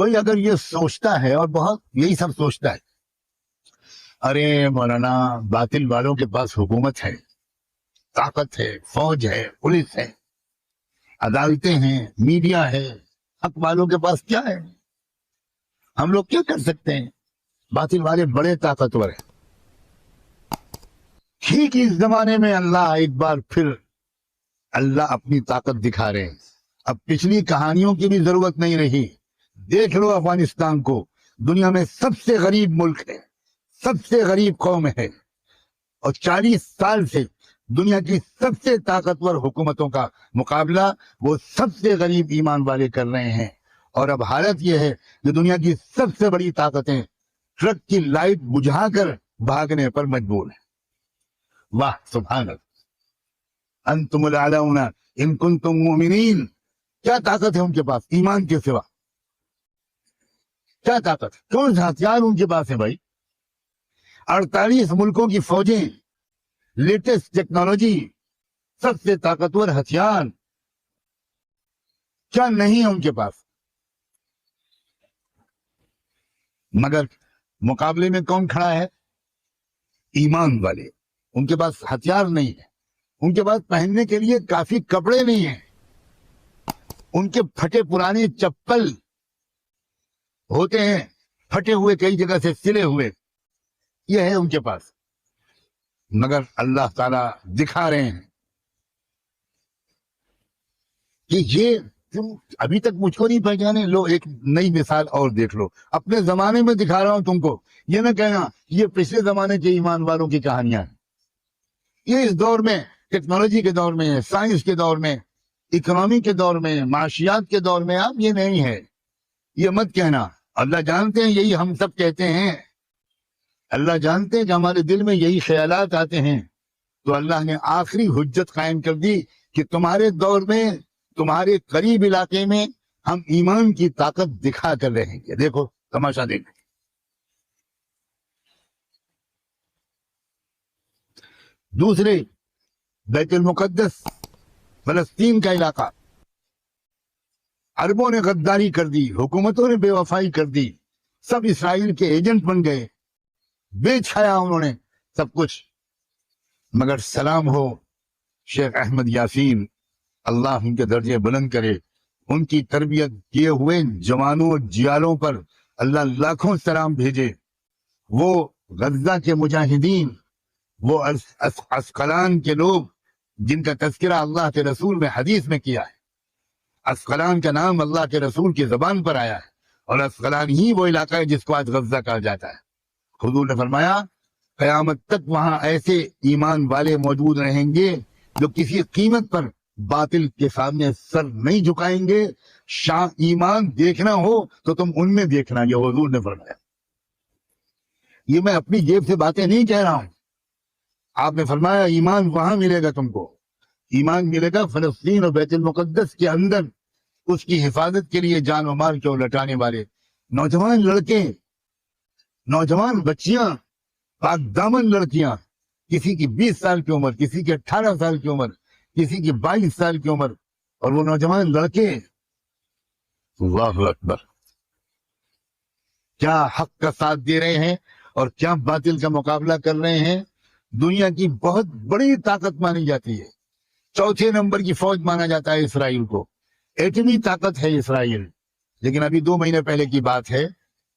کوئی اگر یہ سوچتا ہے اور بہت یہی سب سوچتا ہے، ارے مولانا باطل والوں کے پاس حکومت ہے، طاقت ہے، فوج ہے، پولیس ہے، عدالتیں ہیں، میڈیا ہے، حق والوں کے پاس کیا ہے؟ ہم لوگ کیا کر سکتے ہیں؟ باطل والے بڑے طاقتور ہیں۔ ٹھیک اس زمانے میں اللہ ایک بار پھر اللہ اپنی طاقت دکھا رہے ہیں۔ اب پچھلی کہانیوں کی بھی ضرورت نہیں رہی۔ دیکھ لو افغانستان کو، دنیا میں سب سے غریب ملک ہے، سب سے غریب قوم ہے، اور 40 سال سے دنیا کی سب سے طاقتور حکومتوں کا مقابلہ وہ سب سے غریب ایمان والے کر رہے ہیں۔ اور اب حالت یہ ہے کہ دنیا کی سب سے بڑی طاقتیں ٹرک کی لائٹ بجھا کر بھاگنے پر مجبور ہیں۔ واہ سبحان اللہ، انتم الاعلون ان کنتم مؤمنین۔ کیا طاقت ہے ان کے پاس ایمان کے سوا؟ کیا طاقت ہے؟ کون سے ہتھیار ان کے پاس ہیں بھائی؟ 48 ملکوں کی فوجیں، لیٹسٹ ٹیکنالوجی، سب سے طاقتور ہتھیار، کیا نہیں ہے ان کے پاس؟ مگر مقابلے میں کون کھڑا ہے؟ ایمان والے۔ ان کے پاس ہتھیار نہیں ہے، ان کے پاس پہننے کے لیے کافی کپڑے نہیں ہیں، ان کے پھٹے پرانے چپل ہوتے ہیں، پھٹے ہوئے کئی جگہ سے سلے ہوئے، یہ ہے ان کے پاس۔ مگر اللہ تعالی دکھا رہے ہیں کہ یہ تم ابھی تک مجھ کو نہیں پہچانے، لو ایک نئی مثال اور دیکھ لو، اپنے زمانے میں دکھا رہا ہوں تم کو، یہ نہ کہنا یہ پچھلے زمانے کے ایمان والوں کی کہانیاں ہیں۔ یہ اس دور میں، ٹیکنالوجی کے دور میں، سائنس کے دور میں، اکنامی کے دور میں، معاشیات کے دور میں اب یہ نہیں ہے۔ یہ مت کہنا، اللہ جانتے ہیں یہی ہم سب کہتے ہیں، اللہ جانتے ہیں کہ ہمارے دل میں یہی خیالات آتے ہیں، تو اللہ نے آخری حجت قائم کر دی کہ تمہارے دور میں، تمہارے قریب علاقے میں ہم ایمان کی طاقت دکھا کر رہیں گے۔ دیکھو تماشا دیکھو۔ دوسرے، بیت المقدس، فلسطین کا علاقہ، عربوں نے غداری کر دی، حکومتوں نے بے وفائی کر دی، سب اسرائیل کے ایجنٹ بن گئے، بیچ کھایا انہوں نے سب کچھ۔ مگر سلام ہو شیخ احمد یاسین، اللہ ان کے درجے بلند کرے، ان کی تربیت کیے ہوئے جوانوں جیالوں پر اللہ لاکھوں سلام بھیجے۔ وہ غزہ کے مجاہدین، وہ عسقلان کے لوگ جن کا تذکرہ اللہ کے رسول میں حدیث میں کیا ہے، عسقلان کا نام اللہ کے رسول کی زبان پر آیا ہے، اور عسقلان ہی وہ علاقہ ہے جس کو آج غزہ کہا جاتا ہے۔ حضور نے فرمایا قیامت تک وہاں ایسے ایمان والے موجود رہیں گے جو کسی قیمت پر باطل کے سامنے سر نہیں جھکائیں گے۔ ایمان دیکھنا ہو تو تم ان میں دیکھنا، یہ حضور نے فرمایا۔ یہ میں اپنی جیب سے باتیں نہیں کہہ رہا ہوں، آپ نے فرمایا ایمان وہاں ملے گا، تم کو ایمان ملے گا فلسطین اور بیت المقدس کے اندر، اس کی حفاظت کے لیے جان و مال کو لٹانے والے نوجوان لڑکے، نوجوان بچیاں، پاک دامن لڑکیاں، کسی کی 20 سال کی عمر، کسی کی 18 سال کی عمر، کسی کی 22 سال کی عمر، اور وہ نوجوان لڑکے، اللہ اکبر، کیا حق کا ساتھ دے رہے ہیں اور کیا باطل کا مقابلہ کر رہے ہیں۔ دنیا کی بہت بڑی طاقت مانی جاتی ہے، چوتھے نمبر کی فوج مانا جاتا ہے اسرائیل کو، ایٹمی طاقت ہے اسرائیل۔ لیکن ابھی 2 مہینے پہلے کی بات ہے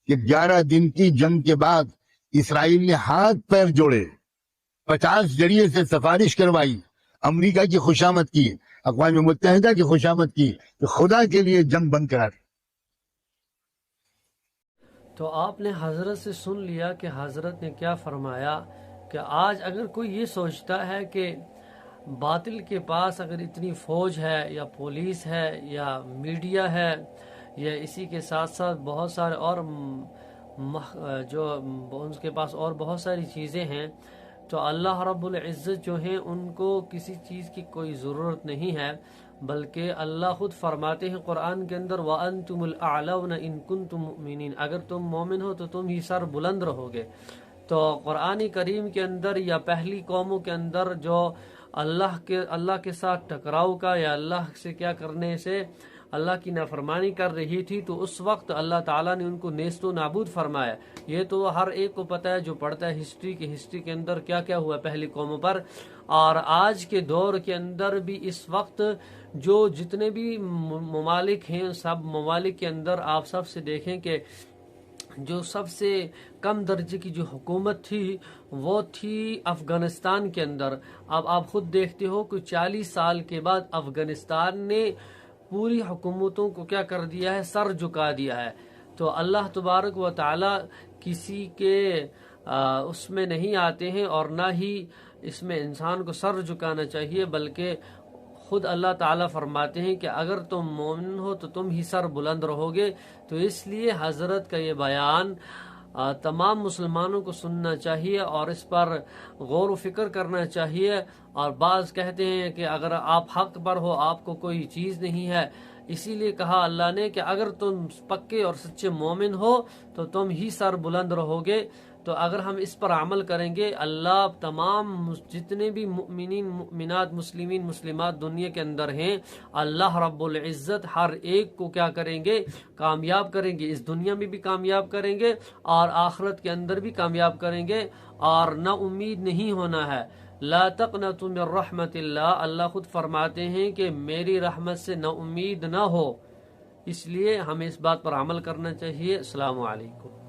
کہ 11 دن کی جنگ کے بعد اسرائیل نے ہاتھ پیر جوڑے، 50 ذریعے سے سفارش کروائی، امریکہ کی خوشامد کی، اقوام متحدہ کی خوشامد کی کہ خدا کے لیے جنگ بند کرا دے۔ تو آپ نے حضرت سے سن لیا کہ حضرت نے کیا فرمایا کہ آج اگر کوئی یہ سوچتا ہے کہ باطل کے پاس اگر اتنی فوج ہے یا پولیس ہے یا میڈیا ہے یا اسی کے ساتھ ساتھ بہت سارے اور جو ان کے پاس اور بہت ساری چیزیں ہیں، تو اللہ رب العزت جو ہیں ان کو کسی چیز کی کوئی ضرورت نہیں ہے، بلکہ اللہ خود فرماتے ہیں قرآن کے اندر وَأَنْتُمُ الْأَعْلَوْنَ إِن كُنْتُم مُؤْمِنِينَ، اگر تم مومن ہو تو تم ہی سر بلند رہو گے۔ تو قرآن کریم کے اندر یا پہلی قوموں کے اندر جو اللہ کے ساتھ ٹکراؤ کا یا اللہ سے کیا کرنے سے اللہ کی نافرمانی کر رہی تھی تو اس وقت اللہ تعالیٰ نے ان کو نیست و نابود فرمایا. یہ تو ہر ایک کو پتہ ہے جو پڑھتا ہے ہسٹری کے اندر کیا کیا ہوا پہلی قوموں پر. اور آج کے دور کے اندر بھی اس وقت جو جتنے بھی ممالک ہیں سب ممالک کے اندر آپ سب سے دیکھیں کہ جو سب سے کم درجے کی جو حکومت تھی وہ تھی افغانستان کے اندر. اب آپ خود دیکھتے ہو کہ 40 سال کے بعد افغانستان نے پوری حکومتوں کو کیا کر دیا ہے, سر جھکا دیا ہے. تو اللہ تبارک و تعالی کسی کے اس میں نہیں آتے ہیں اور نہ ہی اس میں انسان کو سر جھکانا چاہیے, بلکہ خود اللہ تعالیٰ فرماتے ہیں کہ اگر تم مومن ہو تو تم ہی سر بلند رہو گے. تو اس لیے حضرت کا یہ بیان تمام مسلمانوں کو سننا چاہیے اور اس پر غور و فکر کرنا چاہیے. اور بعض کہتے ہیں کہ اگر آپ حق پر ہو آپ کو کوئی چیز نہیں ہے, اسی لیے کہا اللہ نے کہ اگر تم پکے اور سچے مومن ہو تو تم ہی سر بلند رہو گے. تو اگر ہم اس پر عمل کریں گے اللہ تمام جتنے بھی مؤمنین مؤمنات مسلمین مسلمات دنیا کے اندر ہیں اللہ رب العزت ہر ایک کو کیا کریں گے, کامیاب کریں گے. اس دنیا میں بھی کامیاب کریں گے اور آخرت کے اندر بھی کامیاب کریں گے. اور نا امید نہیں ہونا ہے. لا تقنطوا من رحمت اللہ, اللہ خود فرماتے ہیں کہ میری رحمت سے نا امید نہ ہو. اس لیے ہمیں اس بات پر عمل کرنا چاہیے. السلام علیکم.